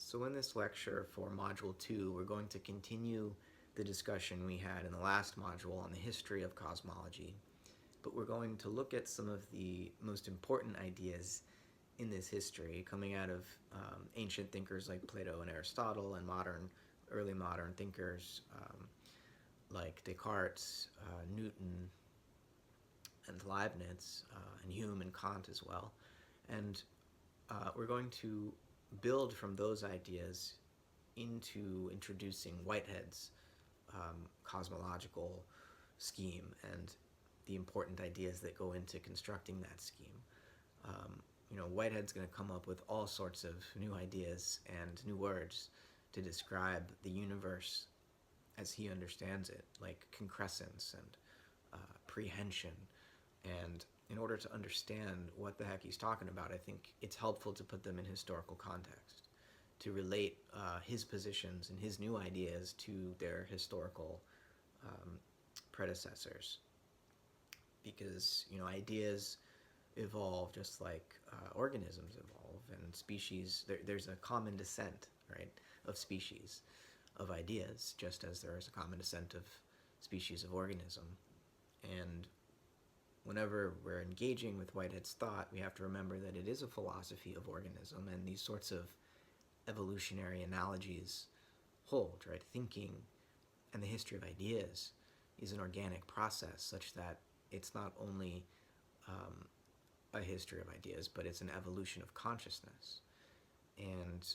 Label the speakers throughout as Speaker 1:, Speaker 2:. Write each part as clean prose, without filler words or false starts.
Speaker 1: So in this lecture for Module 2, we're going to continue the discussion we had in the last module on the history of cosmology, but we're going to look at some of the most important ideas in this history coming out of ancient thinkers like Plato and Aristotle and early modern thinkers like Descartes, Newton, and Leibniz, and Hume and Kant as well. And we're going to build from those ideas into introducing Whitehead's cosmological scheme and the important ideas that go into constructing that scheme. Whitehead's going to come up with all sorts of new ideas and new words to describe the universe as he understands it, like concrescence and prehension. And in order to understand what the heck he's talking about, I think it's helpful to put them in historical context, to relate his positions and his new ideas to their historical predecessors. Because, ideas evolve just like organisms evolve, and species, there's a common descent, right, of species, of ideas, just as there is a common descent of species of organism. And whenever we're engaging with Whitehead's thought, we have to remember that it is a philosophy of organism, and these sorts of evolutionary analogies hold, right? Thinking and the history of ideas is an organic process such that it's not only a history of ideas, but it's an evolution of consciousness. And,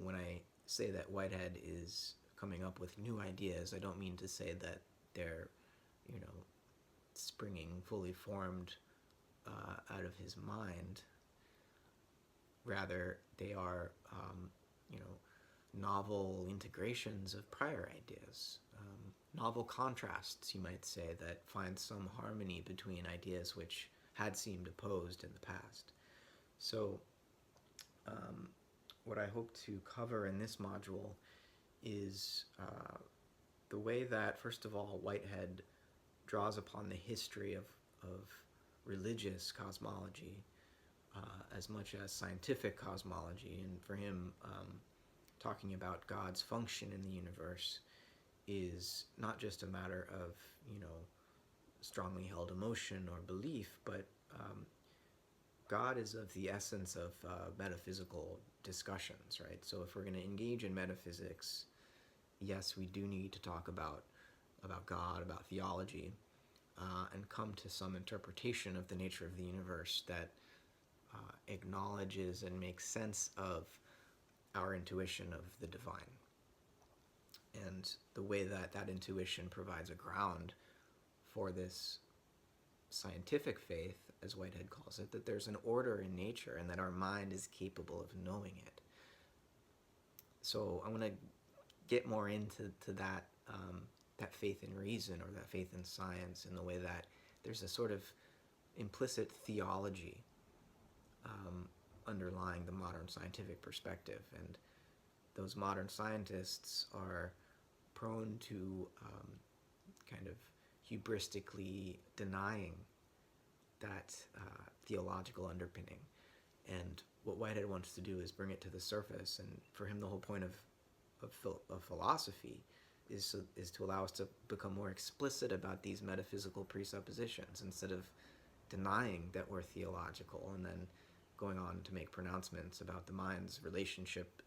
Speaker 1: when I say that Whitehead is coming up with new ideas, I don't mean to say that they're, springing fully formed out of his mind. Rather, they are, novel integrations of prior ideas, novel contrasts, you might say, that find some harmony between ideas which had seemed opposed in the past. So, what I hope to cover in this module is the way that, first of all, Whitehead draws upon the history of religious cosmology as much as scientific cosmology. And for him, talking about God's function in the universe is not just a matter of, strongly held emotion or belief, but God is of the essence of metaphysical discussions, right? So if we're going to engage in metaphysics, yes, we do need to talk about God, about theology, and come to some interpretation of the nature of the universe that acknowledges and makes sense of our intuition of the divine. And the way that that intuition provides a ground for this scientific faith, as Whitehead calls it, that there's an order in nature and that our mind is capable of knowing it. So I'm going to get more into that that faith in reason, or that faith in science, in the way that there's a sort of implicit theology underlying the modern scientific perspective. And those modern scientists are prone to kind of hubristically denying that theological underpinning. And what Whitehead wants to do is bring it to the surface. And for him, the whole point of philosophy is to allow us to become more explicit about these metaphysical presuppositions, instead of denying that we're theological and then going on to make pronouncements about the mind's relationship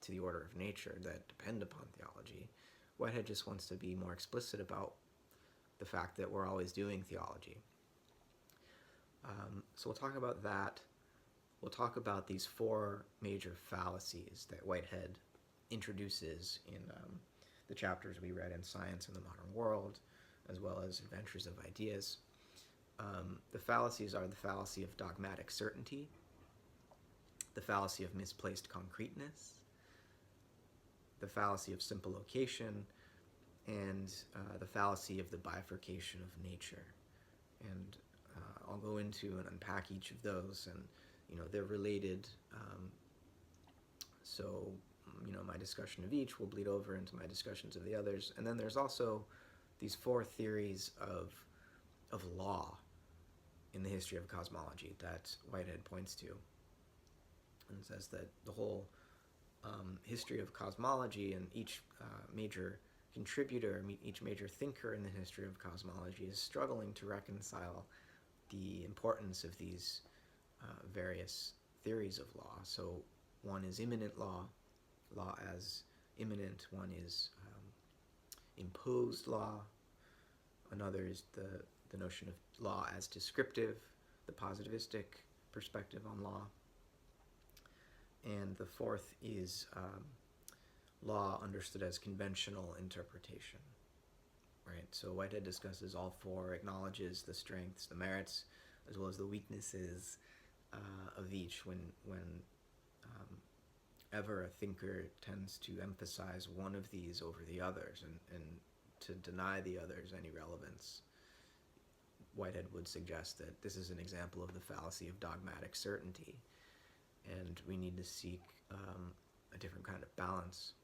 Speaker 1: to the order of nature that depend upon theology. Whitehead just wants to be more explicit about the fact that we're always doing theology. So we'll talk about that. We'll talk about these four major fallacies that Whitehead introduces in the chapters we read in Science in the Modern World, as well as Adventures of Ideas. The fallacies are the fallacy of dogmatic certainty, the fallacy of misplaced concreteness, the fallacy of simple location, and the fallacy of the bifurcation of nature. And I'll go into and unpack each of those, and they're related. So my discussion of each will bleed over into my discussions of the others. And then there's also these four theories of law in the history of cosmology that Whitehead points to, and says that the whole history of cosmology, and each major contributor, each major thinker in the history of cosmology is struggling to reconcile the importance of these various theories of law. So one is immanent law, law as immanent. One is imposed law. Another is the notion of law as descriptive, the positivistic perspective on law. And the fourth is law understood as conventional interpretation. Right? So Whitehead discusses all four, acknowledges the strengths, the merits, as well as the weaknesses of each when ever a thinker tends to emphasize one of these over the others and to deny the others any relevance. Whitehead would suggest that this is an example of the fallacy of dogmatic certainty, and we need to seek a different kind of balance.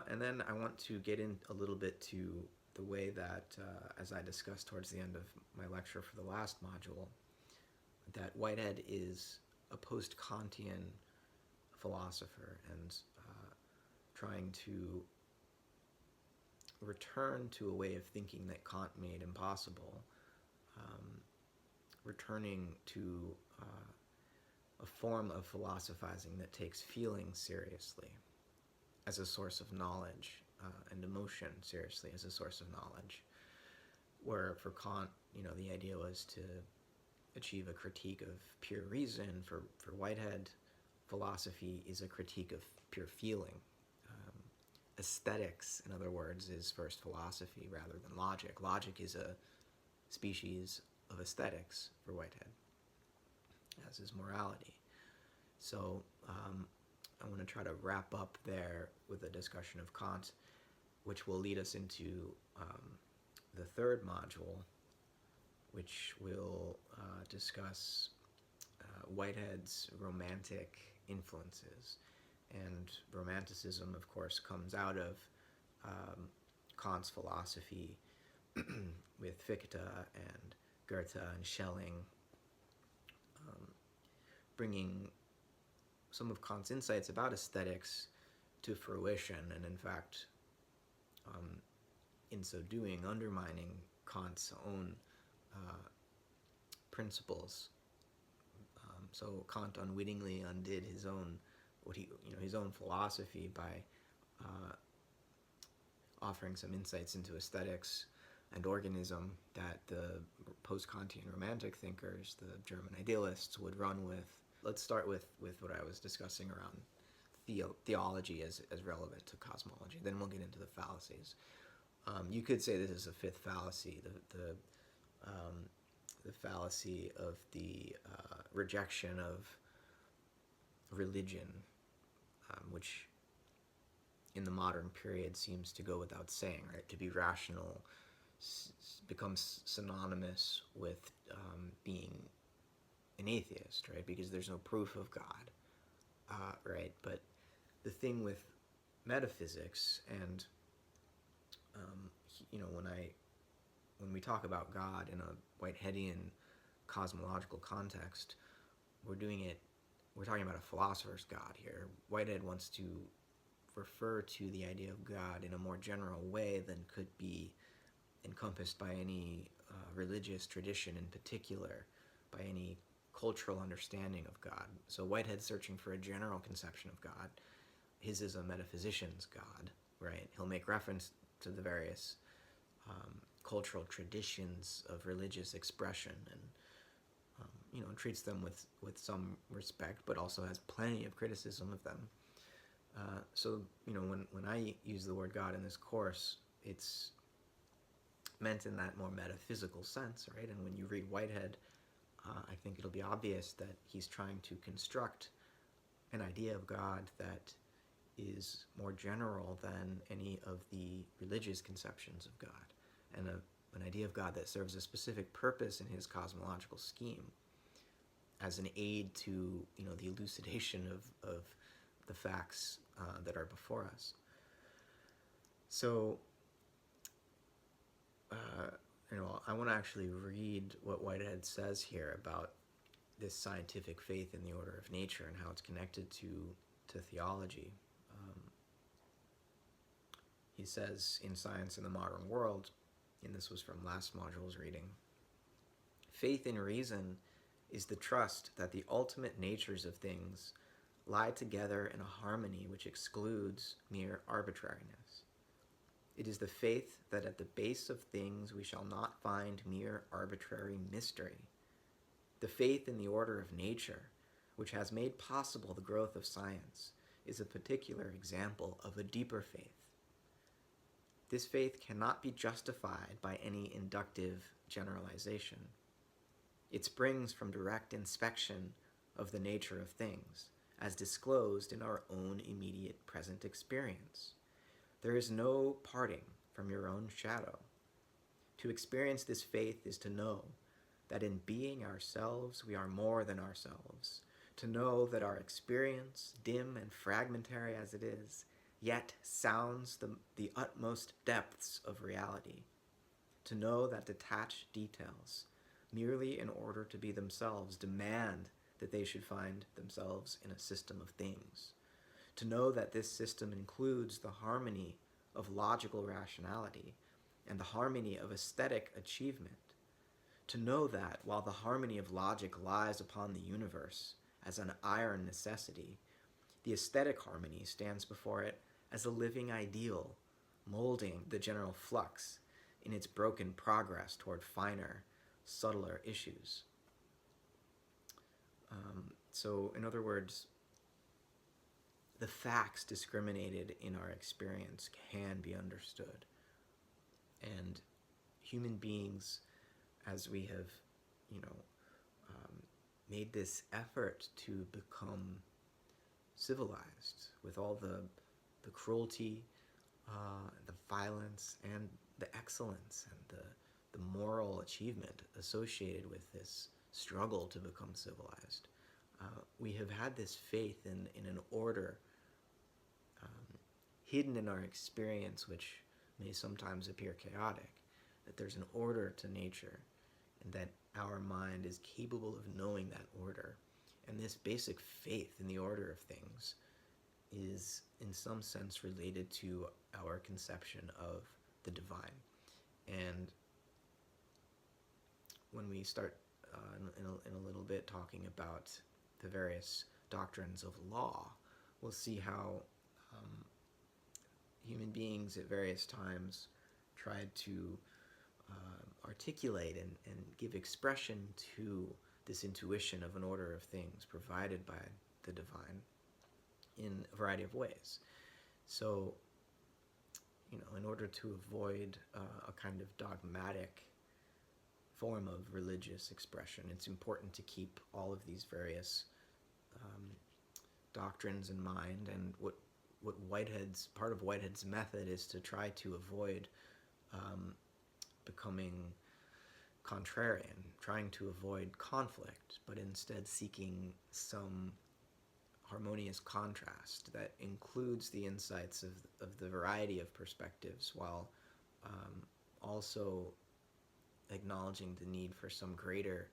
Speaker 1: And then I want to get in a little bit to the way that, as I discussed towards the end of my lecture for the last module, that Whitehead is a post-Kantian philosopher and trying to return to a way of thinking that Kant made impossible, returning to a form of philosophizing that takes feeling seriously as a source of knowledge, and emotion seriously as a source of knowledge. Where for Kant, the idea was to achieve a critique of pure reason. For Whitehead, philosophy is a critique of pure feeling. Aesthetics, in other words, is first philosophy rather than logic. Logic is a species of aesthetics for Whitehead, as is morality. So I want to try to wrap up there with a discussion of Kant, which will lead us into the third module, which will discuss Whitehead's romantic influences. And Romanticism, of course, comes out of Kant's philosophy with Fichte and Goethe and Schelling, bringing some of Kant's insights about aesthetics to fruition, and in fact, in so doing, undermining Kant's own principles. So Kant unwittingly undid his own his own philosophy by offering some insights into aesthetics and organism that the post-Kantian romantic thinkers, the German idealists, would run with. Let's start with what I was discussing around theology as relevant to cosmology. Then we'll get into the fallacies. You could say this is a fifth fallacy, the fallacy of the rejection of religion, which in the modern period seems to go without saying, right? To be rational becomes synonymous with being an atheist, right? Because there's no proof of God, right? But the thing with metaphysics, and when we talk about God in a Whiteheadian cosmological context, we're talking about a philosopher's God here. Whitehead wants to refer to the idea of God in a more general way than could be encompassed by any religious tradition in particular, by any cultural understanding of God. So Whitehead's searching for a general conception of God. His is a metaphysician's God, right? He'll make reference to the various cultural traditions of religious expression and treats them with some respect, but also has plenty of criticism of them. So when I use the word God in this course, it's meant in that more metaphysical sense, right? And when you read Whitehead, I think it'll be obvious that he's trying to construct an idea of God that is more general than any of the religious conceptions of God, and an idea of God that serves a specific purpose in his cosmological scheme as an aid to the elucidation of the facts that are before us. So I want to actually read what Whitehead says here about this scientific faith in the order of nature and how it's connected to theology. Um, he says in Science in the Modern World, and this was from last module's reading, faith in reason is the trust that the ultimate natures of things lie together in a harmony which excludes mere arbitrariness. It is the faith that at the base of things we shall not find mere arbitrary mystery. The faith in the order of nature, which has made possible the growth of science, is a particular example of a deeper faith. This faith cannot be justified by any inductive generalization. It springs from direct inspection of the nature of things, as disclosed in our own immediate present experience. There is no parting from your own shadow. To experience this faith is to know that in being ourselves we are more than ourselves, to know that our experience, dim and fragmentary as it is, yet sounds the utmost depths of reality, to know that detached details, merely in order to be themselves, demand that they should find themselves in a system of things, to know that this system includes the harmony of logical rationality and the harmony of aesthetic achievement, to know that while the harmony of logic lies upon the universe as an iron necessity, the aesthetic harmony stands before it as a living ideal, molding the general flux in its broken progress toward finer, subtler issues. So, in other words, the facts discriminated in our experience can be understood. And human beings, as we have, made this effort to become civilized with all the cruelty, the violence, and the excellence and the moral achievement associated with this struggle to become civilized. We have had this faith in an order hidden in our experience, which may sometimes appear chaotic, that there's an order to nature, and that our mind is capable of knowing that order. And this basic faith in the order of things is, in some sense, related to our conception of the divine. And when we start in a little bit talking about the various doctrines of law, we'll see how human beings at various times tried to articulate and give expression to this intuition of an order of things provided by the divine in a variety of ways. So, in order to avoid a kind of dogmatic form of religious expression, it's important to keep all of these various doctrines in mind. And what part of Whitehead's method is to try to avoid becoming contrarian, trying to avoid conflict, but instead seeking some harmonious contrast that includes the insights of the variety of perspectives, while also acknowledging the need for some greater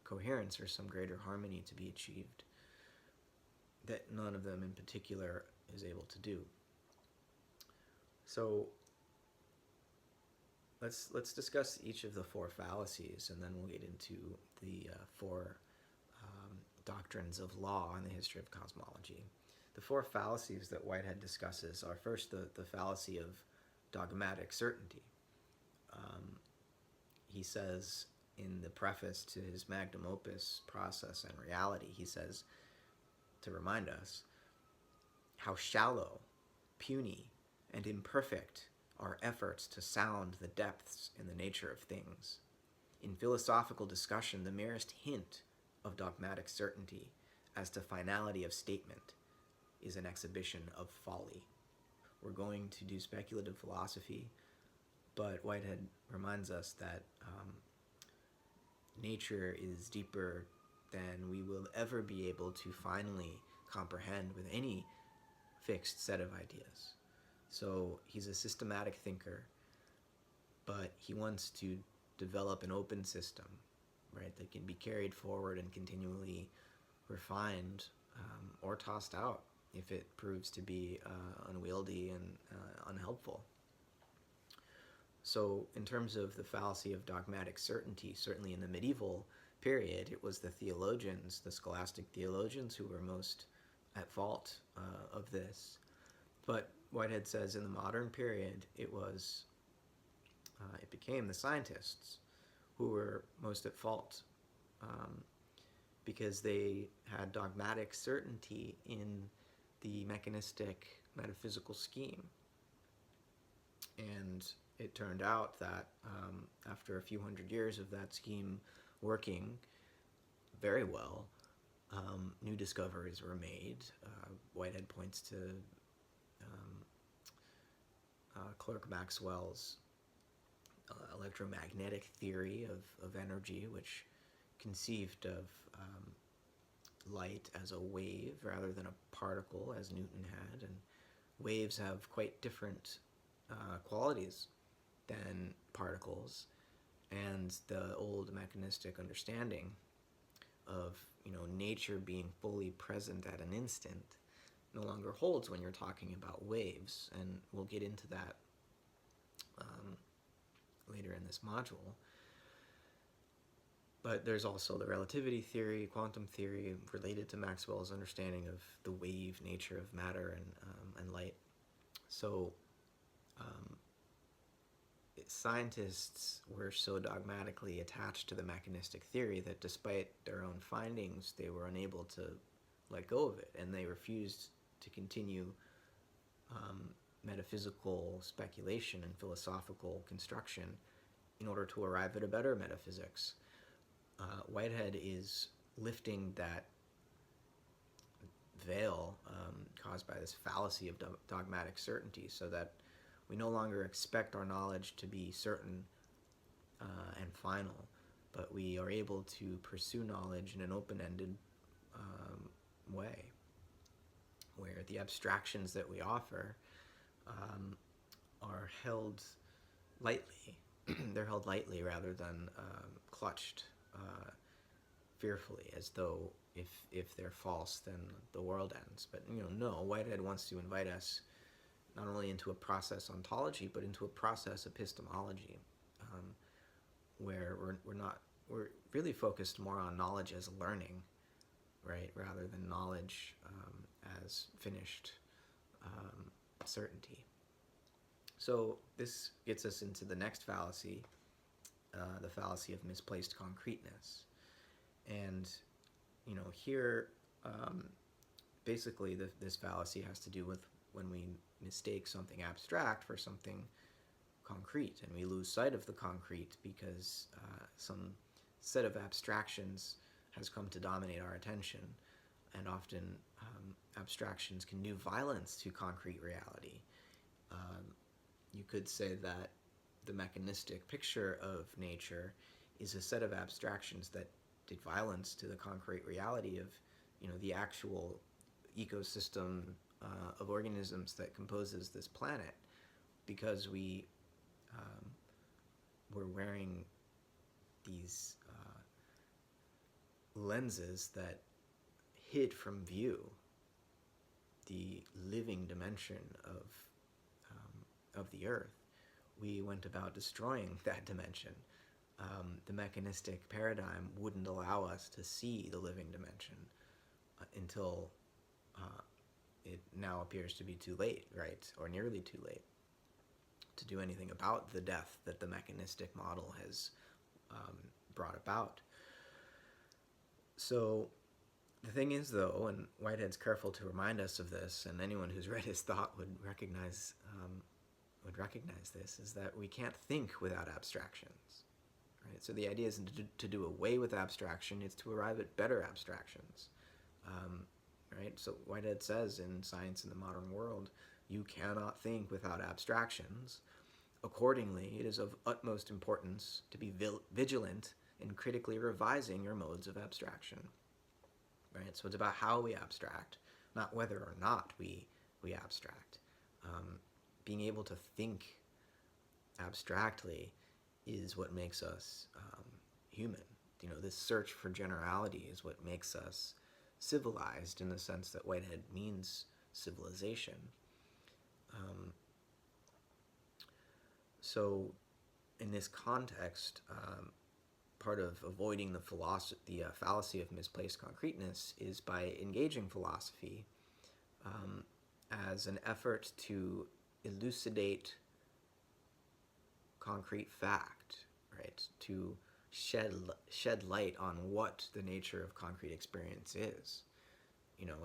Speaker 1: coherence or some greater harmony to be achieved that none of them in particular is able to do. So let's discuss each of the four fallacies, and then we'll get into the four doctrines of law in the history of cosmology. The four fallacies that Whitehead discusses are first the fallacy of dogmatic certainty. He says in the preface to his magnum opus, Process and Reality, he says, to remind us how shallow, puny, and imperfect are efforts to sound the depths in the nature of things. In philosophical discussion, the merest hint of dogmatic certainty as to finality of statement is an exhibition of folly. We're going to do speculative philosophy, but Whitehead reminds us that nature is deeper than we will ever be able to finally comprehend with any fixed set of ideas. So he's a systematic thinker, but he wants to develop an open system right? That can be carried forward and continually refined, or tossed out if it proves to be unwieldy and unhelpful. So, in terms of the fallacy of dogmatic certainty, certainly in the medieval period, it was the theologians, the scholastic theologians, who were most at fault of this. But Whitehead says in the modern period, it became the scientists who were most at fault, um, because they had dogmatic certainty in the mechanistic metaphysical scheme. And it turned out that after a few hundred years of that scheme working very well, new discoveries were made. Whitehead points to Clerk Maxwell's electromagnetic theory of energy, which conceived of light as a wave rather than a particle, as Newton had. And waves have quite different qualities than particles. And the old mechanistic understanding of nature being fully present at an instant no longer holds when you're talking about waves, and we'll get into that later in this module. But there's also the relativity theory, quantum theory, related to Maxwell's understanding of the wave nature of matter and light. So scientists were so dogmatically attached to the mechanistic theory that despite their own findings, they were unable to let go of it, and they refused to continue metaphysical speculation and philosophical construction in order to arrive at a better metaphysics. Whitehead is lifting that veil caused by this fallacy of dogmatic certainty, so that we no longer expect our knowledge to be certain and final, but we are able to pursue knowledge in an open-ended way, where the abstractions that we offer are held lightly. They're held lightly rather than clutched fearfully, as though if they're false, then the world ends. But no, Whitehead wants to invite us not only into a process ontology, but into a process epistemology, where we're really focused more on knowledge as learning, right, rather than knowledge as finished certainty. So this gets us into the next fallacy, the fallacy of misplaced concreteness. And here basically this fallacy has to do with when we mistake something abstract for something concrete, and we lose sight of the concrete because some set of abstractions has come to dominate our attention. And often abstractions can do violence to concrete reality. You could say that the mechanistic picture of nature is a set of abstractions that did violence to the concrete reality of the actual ecosystem of organisms that composes this planet, because we're wearing these lenses that hid from view the living dimension of the earth. We went about destroying that dimension. The mechanistic paradigm wouldn't allow us to see the living dimension until it now appears to be too late, right, or nearly too late, to do anything about the death that the mechanistic model has brought about. So the thing is, though, and Whitehead's careful to remind us of this, and anyone who's read his thought would recognize this, is that we can't think without abstractions. Right? So the idea isn't to do away with abstraction, it's to arrive at better abstractions. Right? So Whitehead says in Science in the Modern World, you cannot think without abstractions. Accordingly, it is of utmost importance to be vigilant in critically revising your modes of abstraction. Right? So it's about how we abstract, not whether or not we abstract. Being able to think abstractly is what makes us human. this search for generality is what makes us civilized, in the sense that Whitehead means civilization. Um, so, in this context, part of avoiding the fallacy of misplaced concreteness is by engaging philosophy um, as an effort to elucidate concrete fact, right? To shed light on what the nature of concrete experience is.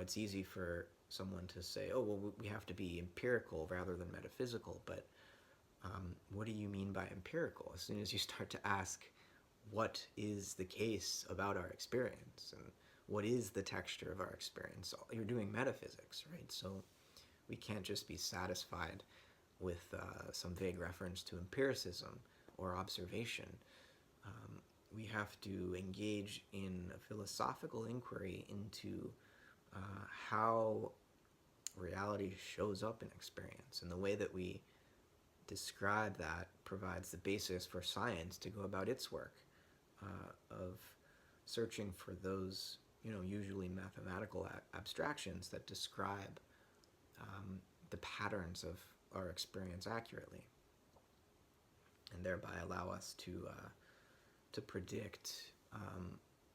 Speaker 1: It's easy for someone to say, "Oh, well, we have to be empirical rather than metaphysical," but what do you mean by empirical? As soon as you start to ask, what is the case about our experience, and what is the texture of our experience, you're doing metaphysics, right? So we can't just be satisfied with some vague reference to empiricism or observation. We have to engage in a philosophical inquiry into how reality shows up in experience, and the way that we describe that provides the basis for science to go about its work of searching for those, usually mathematical abstractions that describe the patterns of our experience accurately, and thereby allow us to predict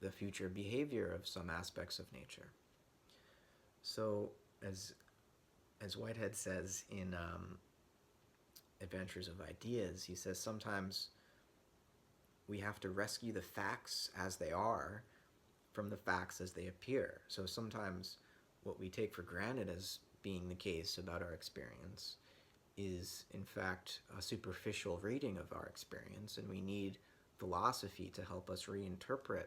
Speaker 1: the future behavior of some aspects of nature. So, as Whitehead says in Adventures of Ideas, he says sometimes we have to rescue the facts as they are from the facts as they appear. So sometimes what we take for granted as being the case about our experience is in fact a superficial reading of our experience, and we need philosophy to help us reinterpret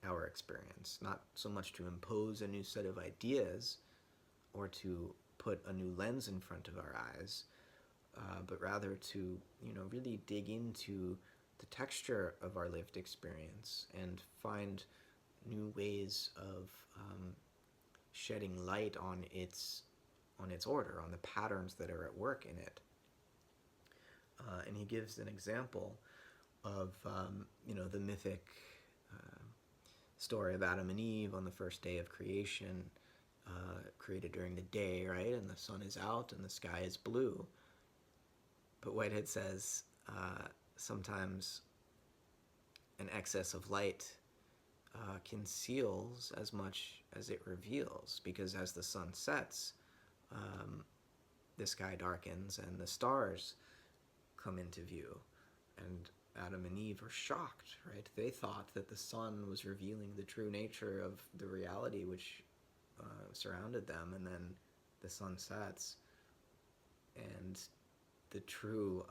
Speaker 1: our experience, not so much to impose a new set of ideas or to put a new lens in front of our eyes, but rather to really dig into the texture of our lived experience and find new ways of shedding light on its order, on the patterns that are at work in it. And he gives an example of the mythic story of Adam and Eve on the first day of creation, created during the day, right? And the sun is out and the sky is blue. But Whitehead says sometimes an excess of light conceals as much as it reveals, because as the sun sets, the sky darkens and the stars come into view. And Adam and Eve are shocked, right? They thought that the sun was revealing the true nature of the reality which surrounded them, and then the sun sets, and the true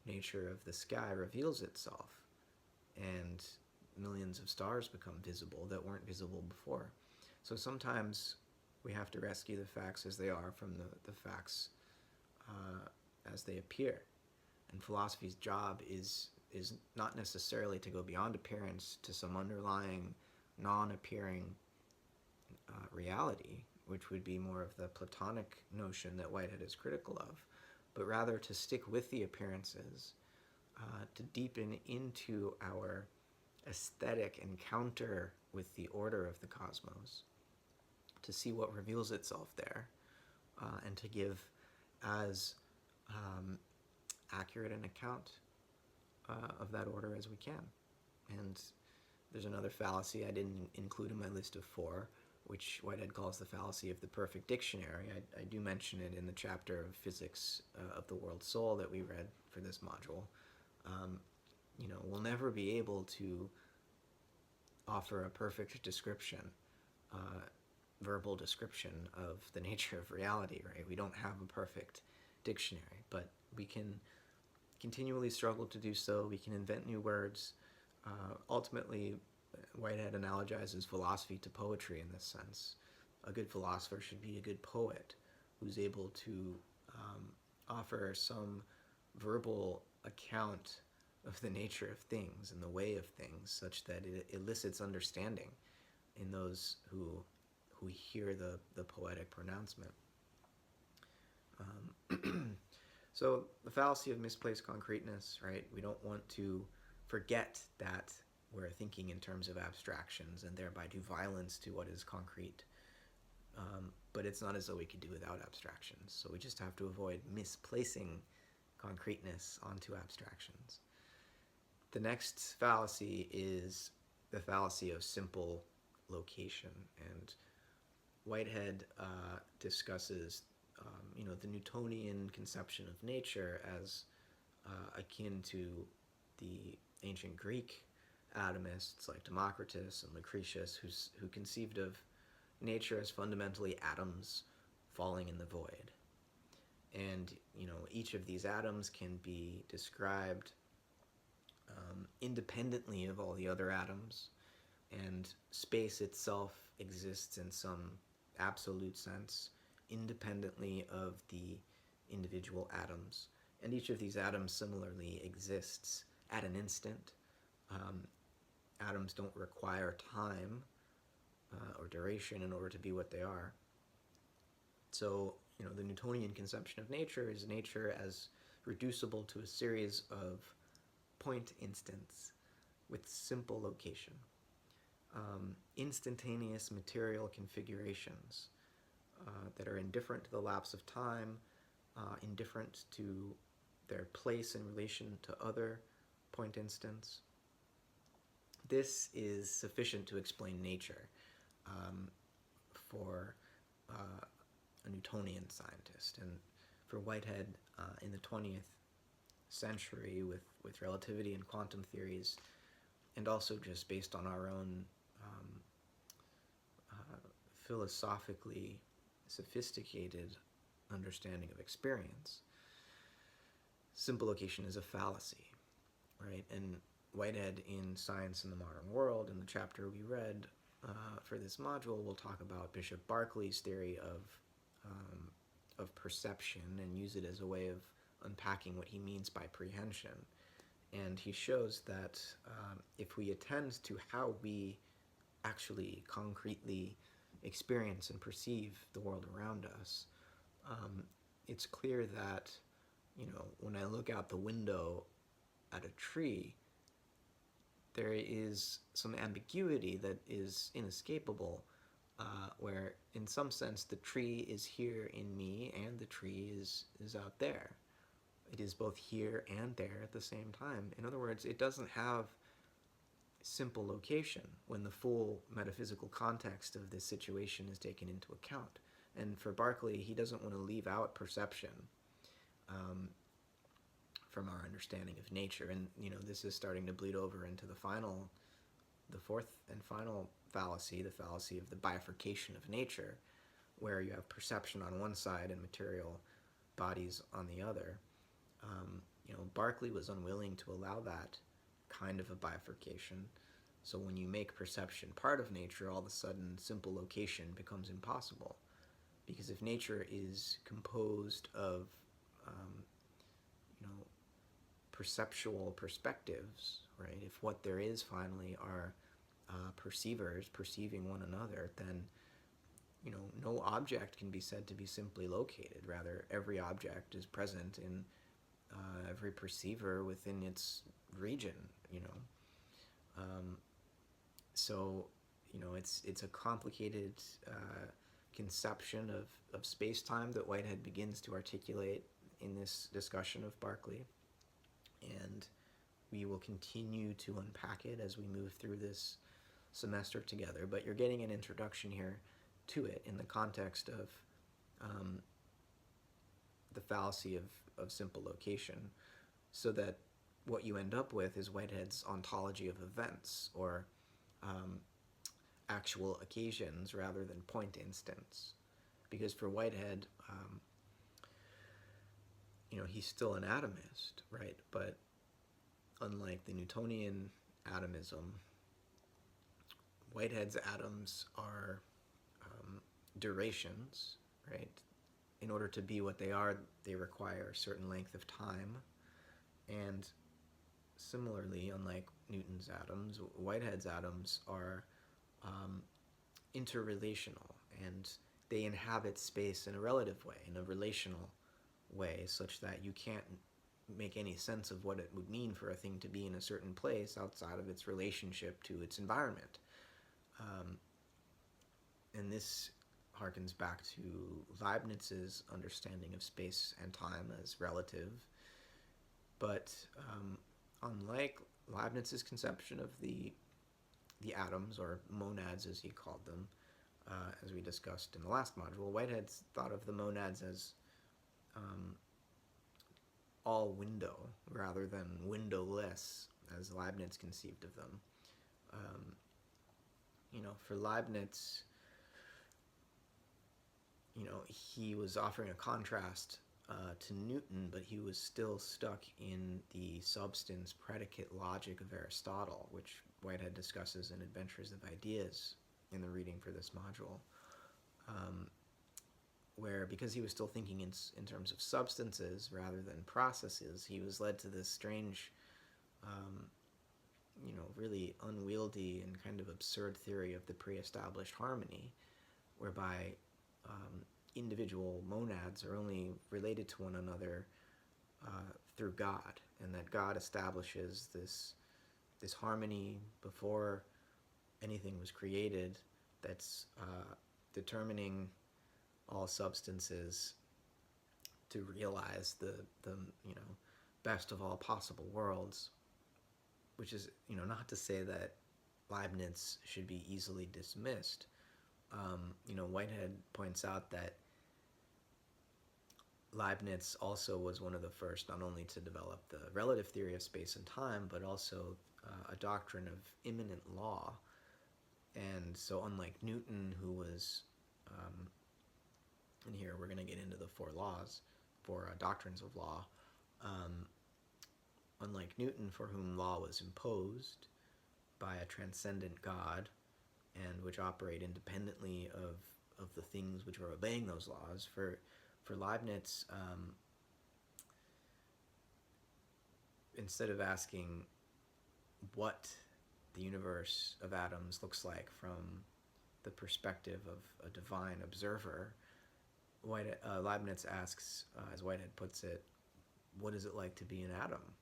Speaker 1: nature of the sky reveals itself, and millions of stars become visible that weren't visible before. So sometimes we have to rescue the facts as they are from the facts as they appear. And philosophy's job is not necessarily to go beyond appearance to some underlying non-appearing reality, which would be more of the Platonic notion that Whitehead is critical of, but rather to stick with the appearances, to deepen into our aesthetic encounter with the order of the cosmos, to see what reveals itself there, and to give as accurate an account of that order as we can. And there's another fallacy I didn't include in my list of 4, which Whitehead calls the fallacy of the perfect dictionary. I do mention it in the chapter of physics of the world soul that we read for this module. We'll never be able to offer a perfect description, verbal description of the nature of reality, right? We don't have a perfect dictionary, but we can continually struggle to do so. We can invent new words. Ultimately, Whitehead analogizes philosophy to poetry in this sense. A good philosopher should be a good poet who's able to offer some verbal account of the nature of things and the way of things, such that it elicits understanding in those who hear the poetic pronouncement. So the fallacy of misplaced concreteness, right? We don't want to forget that we're thinking in terms of abstractions and thereby do violence to what is concrete. But it's not as though we could do without abstractions. So we just have to avoid misplacing concreteness onto abstractions. The next fallacy is the fallacy of simple location. And Whitehead discusses, the Newtonian conception of nature as akin to the ancient Greek atomists like Democritus and Lucretius, who conceived of nature as fundamentally atoms falling in the void. And each of these atoms can be described independently of all the other atoms, and space itself exists in some absolute sense independently of the individual atoms. And each of these atoms similarly exists at an instant. Atoms don't require time or duration in order to be what they are. So, the Newtonian conception of nature is nature as reducible to a series of point instants with simple location. Instantaneous material configurations that are indifferent to the lapse of time, indifferent to their place in relation to other point instants. This is sufficient to explain nature for a Newtonian scientist. And for Whitehead in the 20th century with relativity and quantum theories, and also just based on our own philosophically sophisticated understanding of experience, simple location is a fallacy, right? And Whitehead in Science in the Modern World, in the chapter we read for this module, will talk about Bishop Berkeley's theory of perception and use it as a way of unpacking what he means by prehension. And he shows that if we attend to how we actually concretely experience and perceive the world around us, it's clear that, when I look out the window at a tree, there is some ambiguity that is inescapable, where in some sense the tree is here in me and the tree is out there. It is both here and there at the same time. In other words, it doesn't have simple location when the full metaphysical context of this situation is taken into account. And for Berkeley, he doesn't want to leave out perception from our understanding of nature. And this is starting to bleed over into the fourth and final fallacy, the fallacy of the bifurcation of nature, where you have perception on one side and material bodies on the other. Berkeley was unwilling to allow that kind of a bifurcation. So when you make perception part of nature, all of a sudden simple location becomes impossible. Because if nature is composed of perceptual perspectives, right? If what there is finally are perceivers perceiving one another, then no object can be said to be simply located. Rather, every object is present in every perceiver within its region. So it's a complicated conception of space-time that Whitehead begins to articulate in this discussion of Berkeley. And we will continue to unpack it as we move through this semester together. But you're getting an introduction here to it in the context of the fallacy of simple location, so that what you end up with is Whitehead's ontology of events, or actual occasions rather than point instants. Because for Whitehead, he's still an atomist, right? But unlike the Newtonian atomism, Whitehead's atoms are durations, right? In order to be what they are, they require a certain length of time. And similarly, unlike Newton's atoms, Whitehead's atoms are interrelational, and they inhabit space in a relative way, in a relational way, such that you can't make any sense of what it would mean for a thing to be in a certain place outside of its relationship to its environment. Um, and this harkens back to Leibniz's understanding of space and time as relative. But unlike Leibniz's conception of the atoms, or monads as he called them, as we discussed in the last module, Whitehead thought of the monads as um, all window rather than windowless, as Leibniz conceived of them. Um, for Leibniz, he was offering a contrast to Newton, but he was still stuck in the substance predicate logic of Aristotle, which Whitehead discusses in Adventures of Ideas in the reading for this module, where, because he was still thinking in terms of substances rather than processes, he was led to this strange, um, really unwieldy and kind of absurd theory of the pre-established harmony, whereby individual monads are only related to one another through God, and that God establishes this harmony before anything was created that's determining all substances to realize the best of all possible worlds, which is not to say that Leibniz should be easily dismissed. Whitehead points out that Leibniz also was one of the first not only to develop the relative theory of space and time, but also a doctrine of immanent law. And so unlike Newton, who was, and here we're going to get into the four laws, four doctrines of law, unlike Newton, for whom law was imposed by a transcendent God, and which operate independently of the things which are obeying those laws, for Leibniz, instead of asking what the universe of atoms looks like from the perspective of a divine observer, Leibniz asks, as Whitehead puts it, what is it like to be an atom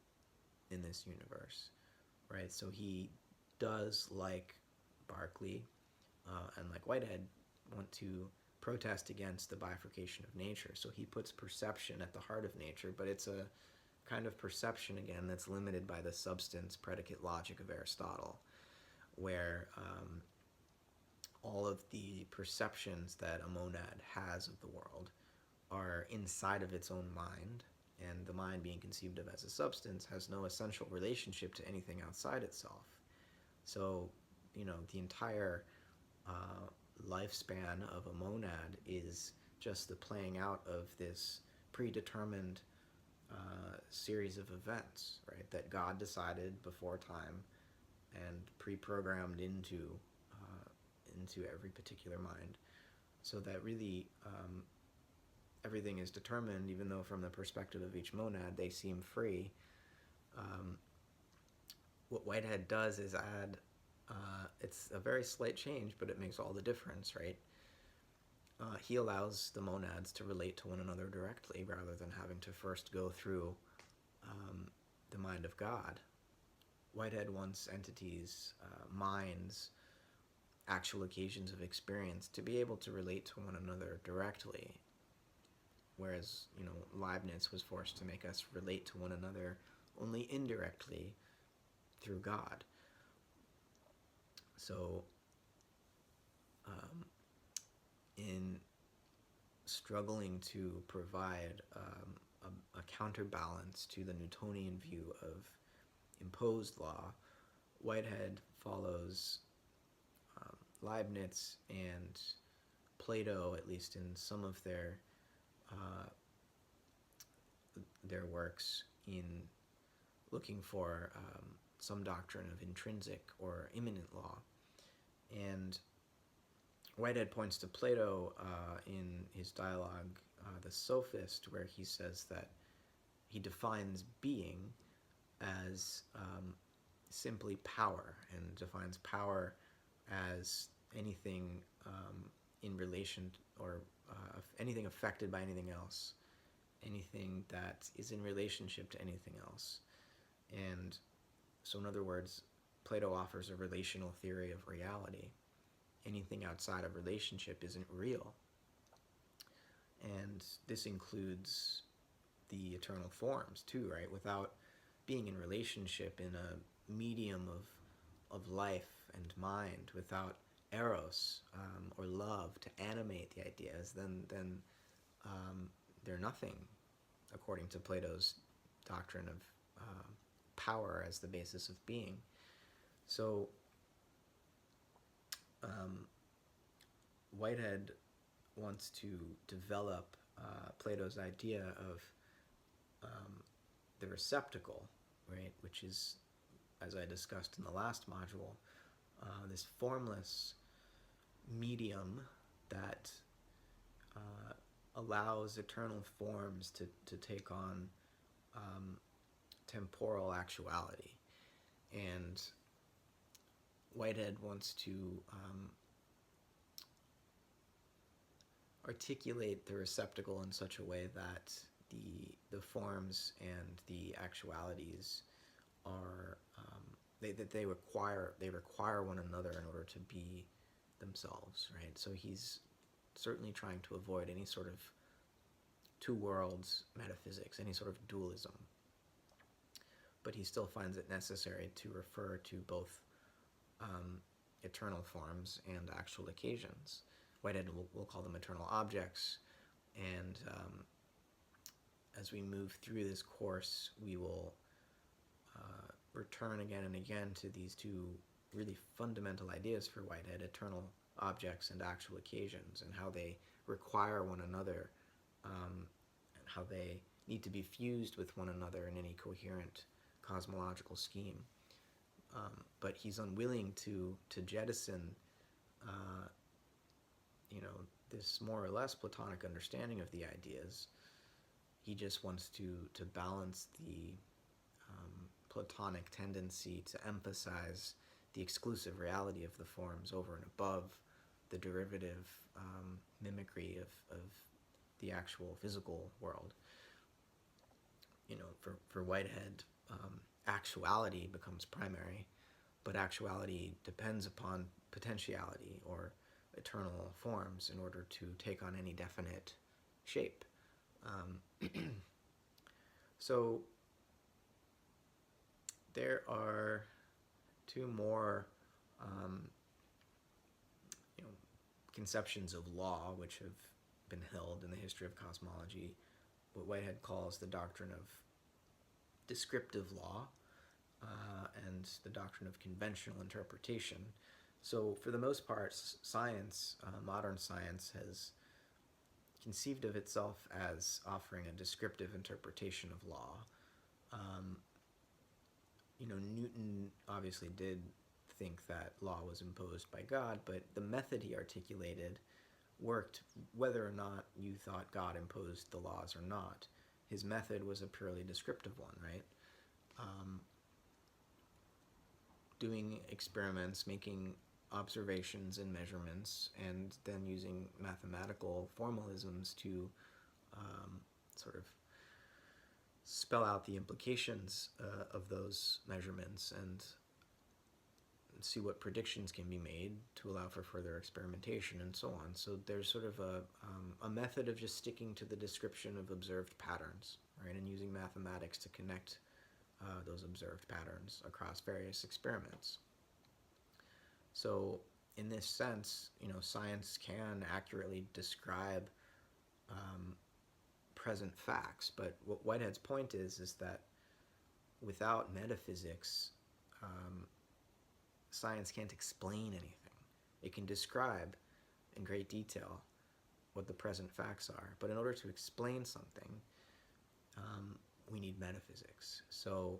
Speaker 1: in this universe, right? So he does, like Berkeley and like Whitehead, want to protest against the bifurcation of nature. So he puts perception at the heart of nature, but it's a kind of perception, again, that's limited by the substance predicate logic of Aristotle, where all of the perceptions that a monad has of the world are inside of its own mind, and the mind, being conceived of as a substance, has no essential relationship to anything outside itself. So, the entire lifespan of a monad is just the playing out of this predetermined series of events, right, that God decided before time and pre-programmed into every particular mind, so that really everything is determined, even though from the perspective of each monad they seem free. What Whitehead does is add, it's a very slight change, but it makes all the difference, right? He allows the monads to relate to one another directly rather than having to first go through the mind of God. Whitehead wants entities, minds, actual occasions of experience to be able to relate to one another directly, whereas Leibniz was forced to make us relate to one another only indirectly through God. So in struggling to provide a counterbalance to the Newtonian view of imposed law, Whitehead follows Leibniz and Plato, at least in some of their works, in looking for some doctrine of intrinsic or immanent law. And Whitehead points to Plato in his dialogue, The Sophist, where he says that he defines being as simply power, and defines power as anything in relation, or anything affected by anything else, anything that is in relationship to anything else. And so, in other words, Plato offers a relational theory of reality. Anything outside of relationship isn't real. And this includes the eternal forms too, right? Without being in relationship in a medium of life and mind, without eros or love to animate the ideas, then they're nothing, according to Plato's doctrine of power as the basis of being. So Whitehead wants to develop Plato's idea of the receptacle, right, which is, as I discussed in the last module, this formless medium that allows eternal forms to take on temporal actuality. And Whitehead wants to articulate the receptacle in such a way that the forms and the actualities are they require one another in order to be themselves, right? So he's certainly trying to avoid any sort of two worlds metaphysics, any sort of dualism, but he still finds it necessary to refer to both eternal forms and actual occasions. Whitehead will call them eternal objects, and as we move through this course, we will return again and again to these two really fundamental ideas for Whitehead: eternal objects and actual occasions, and how they require one another, and how they need to be fused with one another in any coherent cosmological scheme. But he's unwilling to jettison, this more or less Platonic understanding of the ideas. He just wants to balance the Platonic tendency to emphasize the exclusive reality of the forms over and above the derivative mimicry of the actual physical world. For Whitehead, actuality becomes primary, but actuality depends upon potentiality or eternal forms in order to take on any definite shape. So there are two more conceptions of law which have been held in the history of cosmology, what Whitehead calls the doctrine of descriptive law and the doctrine of conventional interpretation. So for the most part, science, modern science, has conceived of itself as offering a descriptive interpretation of law. Newton obviously did think that law was imposed by God, but the method he articulated worked whether or not you thought God imposed the laws or not. His method was a purely descriptive one, right? Doing experiments, making observations and measurements, and then using mathematical formalisms to sort of spell out the implications of those measurements and see what predictions can be made to allow for further experimentation and so on. So there's sort of a method of just sticking to the description of observed patterns, right, and using mathematics to connect those observed patterns across various experiments. So in this sense, science can accurately describe present facts, but what Whitehead's point is that without metaphysics, science can't explain anything. It can describe in great detail what the present facts are, but in order to explain something, we need metaphysics. So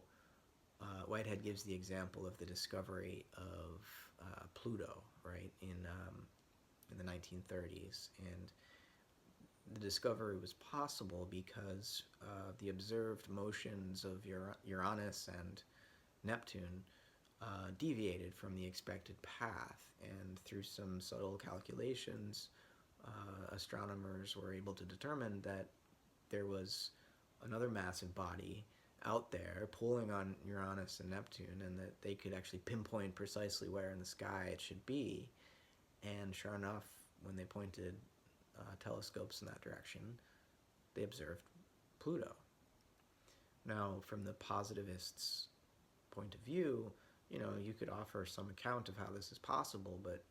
Speaker 1: Whitehead gives the example of the discovery of Pluto, right, in the 1930s, and the discovery was possible because the observed motions of Uranus and Neptune deviated from the expected path, and through some subtle calculations, astronomers were able to determine that there was another massive body out there pulling on Uranus and Neptune, and that they could actually pinpoint precisely where in the sky it should be. And sure enough, when they pointed telescopes in that direction, they observed Pluto. Now, from the positivists' point of view, you could offer some account of how this is possible, but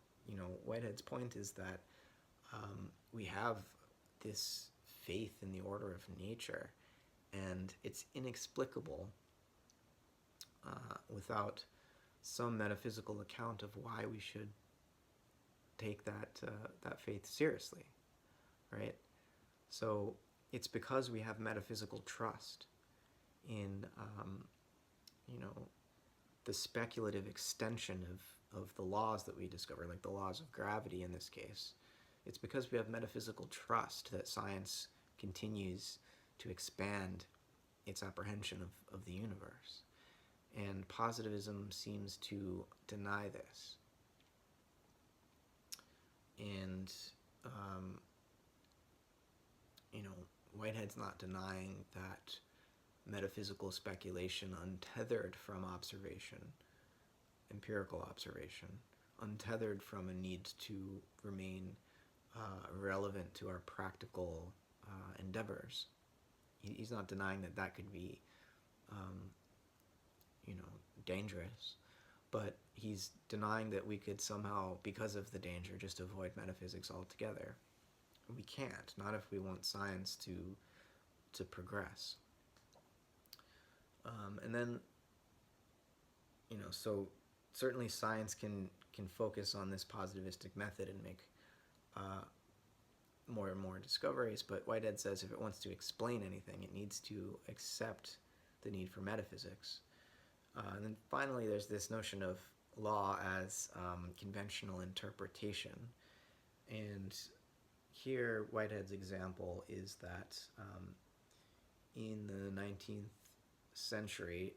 Speaker 1: Whitehead's point is that we have this faith in the order of nature, and it's inexplicable without some metaphysical account of why we should take that faith seriously, right? So it's because we have metaphysical trust in the speculative extension of the laws that we discover, like the laws of gravity in this case. It's because we have metaphysical trust that science continues to expand its apprehension of the universe. And positivism seems to deny this. And, Whitehead's not denying that metaphysical speculation untethered from observation, empirical observation, untethered from a need to remain relevant to our practical endeavors. He's not denying that could be, dangerous, but he's denying that we could somehow, because of the danger, just avoid metaphysics altogether. We can't, not if we want science to progress. And then, so certainly science can focus on this positivistic method and make more and more discoveries, but Whitehead says if it wants to explain anything, it needs to accept the need for metaphysics. And then finally, there's this notion of law as conventional interpretation. And here, Whitehead's example is that in the 19th century,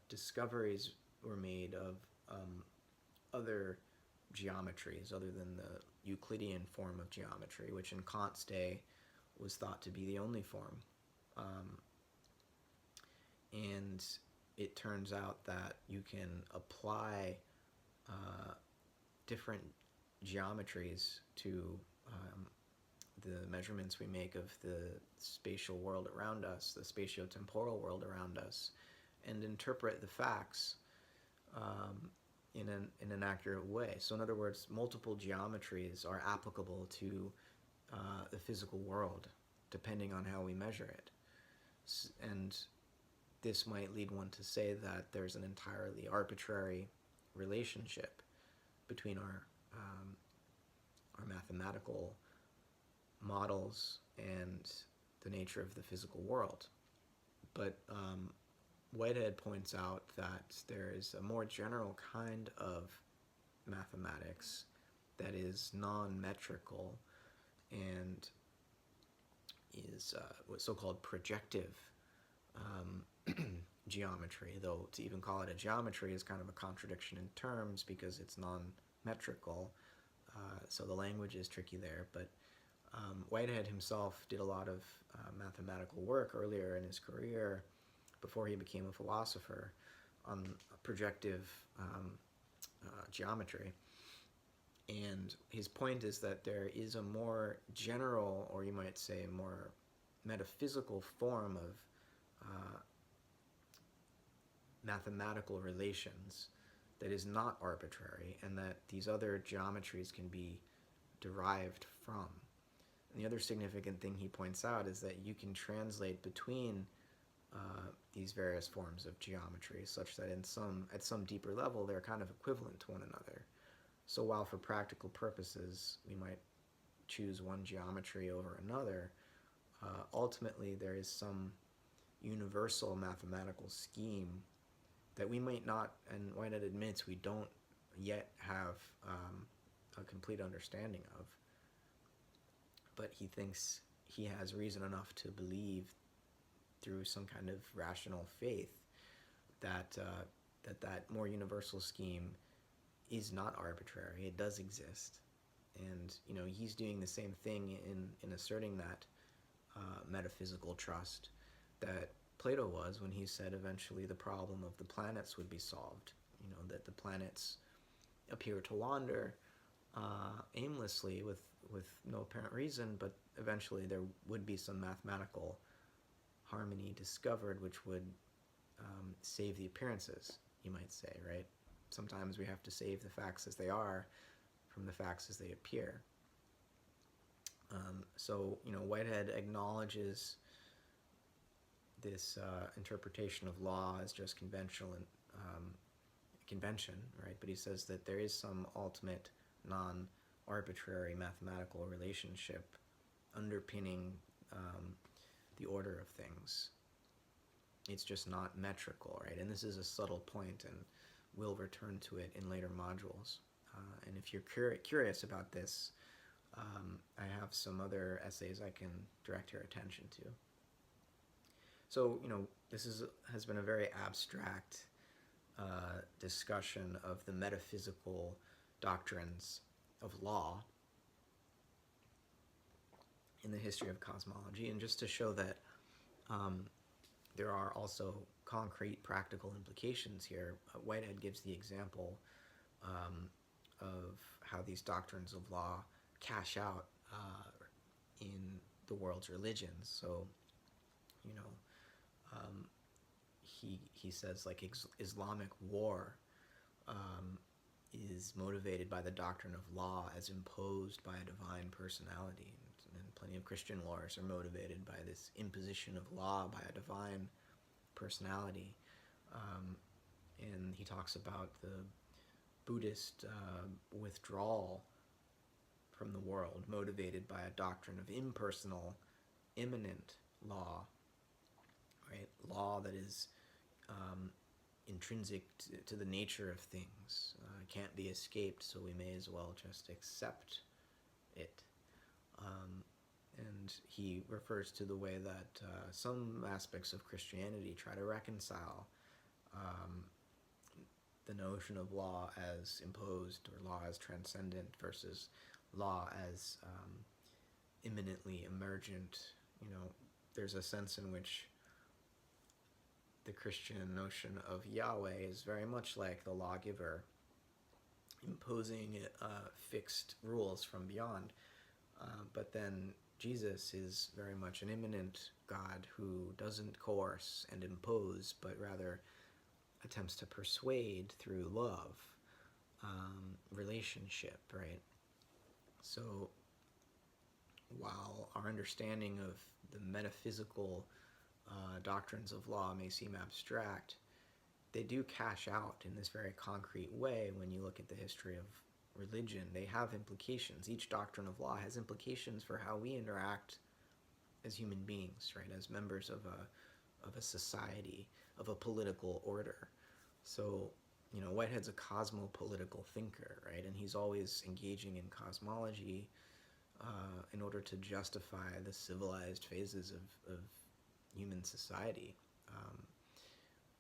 Speaker 1: discoveries were made of other geometries other than the Euclidean form of geometry, which in Kant's day was thought to be the only form. And it turns out that you can apply different geometries to the measurements we make of the spatial world around us, the spatiotemporal world around us, and interpret the facts in an accurate way. So in other words, multiple geometries are applicable to the physical world, depending on how we measure it. And this might lead one to say that there's an entirely arbitrary relationship between our mathematical models and the nature of the physical world. But Whitehead points out that there is a more general kind of mathematics that is non-metrical and is what's so-called projective geometry, though to even call it a geometry is kind of a contradiction in terms because it's non-metrical, so the language is tricky there. But Whitehead himself did a lot of mathematical work earlier in his career before he became a philosopher on projective geometry. And his point is that there is a more general, or you might say more metaphysical form of mathematical relations that is not arbitrary, and that these other geometries can be derived from. And the other significant thing he points out is that you can translate between these various forms of geometry such that at some deeper level they're kind of equivalent to one another. So while for practical purposes we might choose one geometry over another, ultimately there is some universal mathematical scheme that we might not, and Whitehead admits we don't yet have a complete understanding of, but he thinks he has reason enough to believe through some kind of rational faith that that more universal scheme is not arbitrary. It does exist, and he's doing the same thing in asserting that metaphysical trust that Plato was when he said eventually the problem of the planets would be solved. You know, that the planets appear to wander aimlessly with no apparent reason, but eventually there would be some mathematical harmony discovered which would save the appearances, you might say, right? Sometimes we have to save the facts as they are from the facts as they appear. So, you know, Whitehead acknowledges this interpretation of law as just conventional and convention, right? But he says that there is some ultimate non-arbitrary mathematical relationship underpinning the order of things. It's just not metrical, right? And this is a subtle point, and we'll return to it in later modules. And if you're curious about this, I have some other essays I can direct your attention to. So, you know, this has been a very abstract discussion of the metaphysical doctrines of law in the history of cosmology, and just to show that there are also concrete practical implications here. Whitehead gives the example of how these doctrines of law cash out in the world's religions. So, you know, he says like Islamic war is motivated by the doctrine of law as imposed by a divine personality. And plenty of Christian wars are motivated by this imposition of law by a divine personality. And he talks about the Buddhist withdrawal from the world motivated by a doctrine of impersonal, immanent law, right? Law that is intrinsic to the nature of things, can't be escaped, so we may as well just accept it. And he refers to the way that some aspects of Christianity try to reconcile the notion of law as imposed or law as transcendent versus law as immanently emergent. You know, there's a sense in which the Christian notion of Yahweh is very much like the lawgiver, imposing fixed rules from beyond. But then Jesus is very much an immanent God who doesn't coerce and impose, but rather attempts to persuade through love, relationship, right? So while our understanding of the metaphysical doctrines of law may seem abstract, they do cash out in this very concrete way when you look at the history of religion. They have implications. Each doctrine of law has implications for how we interact as human beings, right? As members of a society, of a political order. So, you know, Whitehead's a cosmopolitical thinker, right? And he's always engaging in cosmology in order to justify the civilized phases of human society.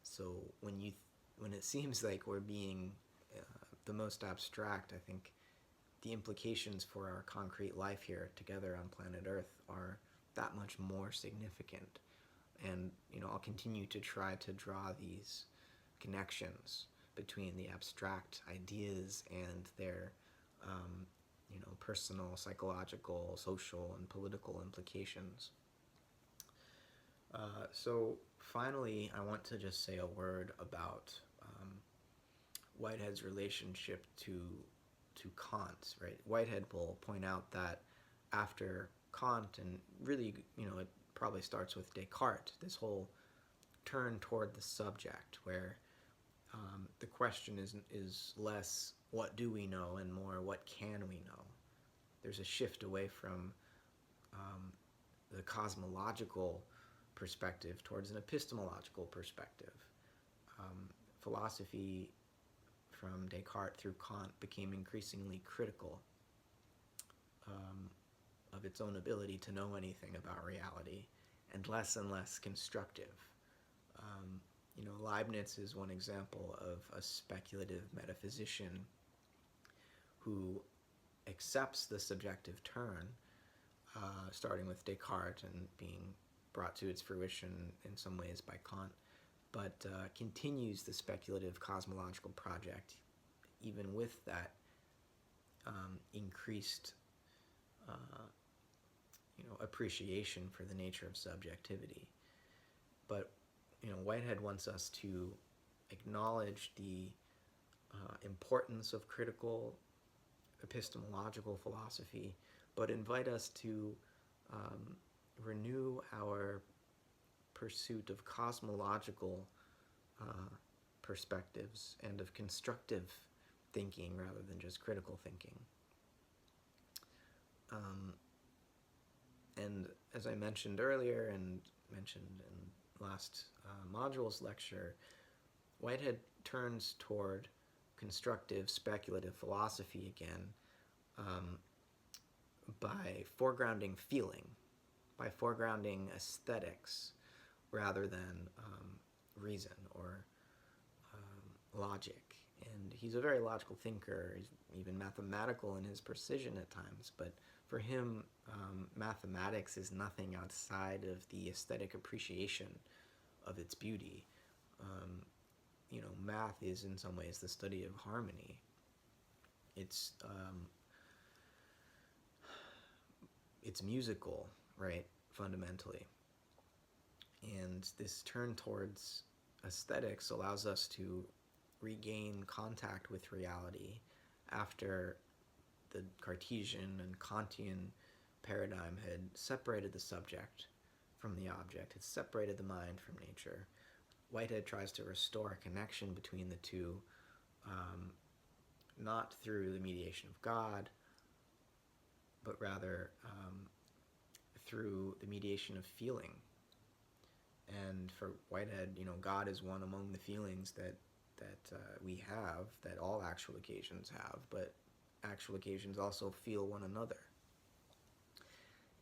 Speaker 1: So when it seems like we're being the most abstract, I think the implications for our concrete life here together on planet Earth are that much more significant. And, you know, I'll continue to try to draw these connections between the abstract ideas and their, you know, personal, psychological, social, and political implications. So finally, I want to just say a word about Whitehead's relationship to Kant, right? Whitehead will point out that after Kant, and really, you know, it probably starts with Descartes, this whole turn toward the subject, where the question is less what do we know and more what can we know. There's a shift away from the cosmological perspective towards an epistemological perspective. Philosophy from Descartes through Kant became increasingly critical of its own ability to know anything about reality, and less constructive. You know, Leibniz is one example of a speculative metaphysician who accepts the subjective turn starting with Descartes and being brought to its fruition in some ways by Kant, but continues the speculative cosmological project even with that increased appreciation for the nature of subjectivity. But Whitehead wants us to acknowledge the importance of critical epistemological philosophy, but invite us to renew our pursuit of cosmological perspectives and of constructive thinking rather than just critical thinking. And as I mentioned earlier and mentioned in last module's lecture, Whitehead turns toward constructive speculative philosophy again by foregrounding feeling, by foregrounding aesthetics rather than reason or logic. And he's a very logical thinker, he's even mathematical in his precision at times, but for him, mathematics is nothing outside of the aesthetic appreciation of its beauty. Math is in some ways the study of harmony. It's musical, right, fundamentally. And this turn towards aesthetics allows us to regain contact with reality after the Cartesian and Kantian paradigm had separated the subject from the object, had separated the mind from nature. Whitehead tries to restore a connection between the two, not through the mediation of God, but rather through the mediation of feeling. And for Whitehead, God is one among the feelings that we have, that all actual occasions have, but actual occasions also feel one another.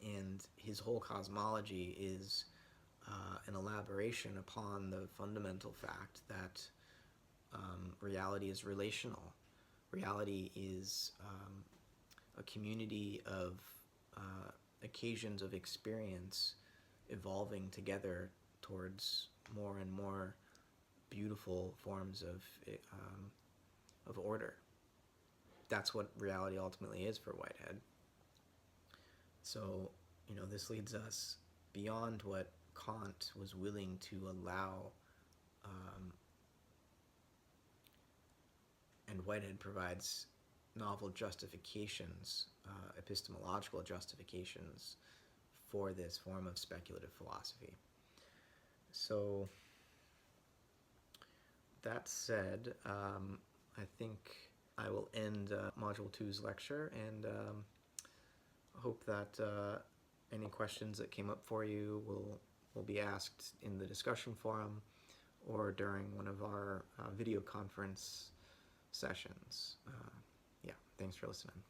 Speaker 1: And his whole cosmology is an elaboration upon the fundamental fact that reality is relational. Reality is a community of occasions of experience evolving together towards more and more beautiful forms of order. That's what reality ultimately is for Whitehead. So, this leads us beyond what Kant was willing to allow, and Whitehead provides novel justifications, epistemological justifications for this form of speculative philosophy. So, that said, I think I will end Module 2's lecture, and hope that any questions that came up for you will be asked in the discussion forum or during one of our video conference sessions. Yeah, thanks for listening.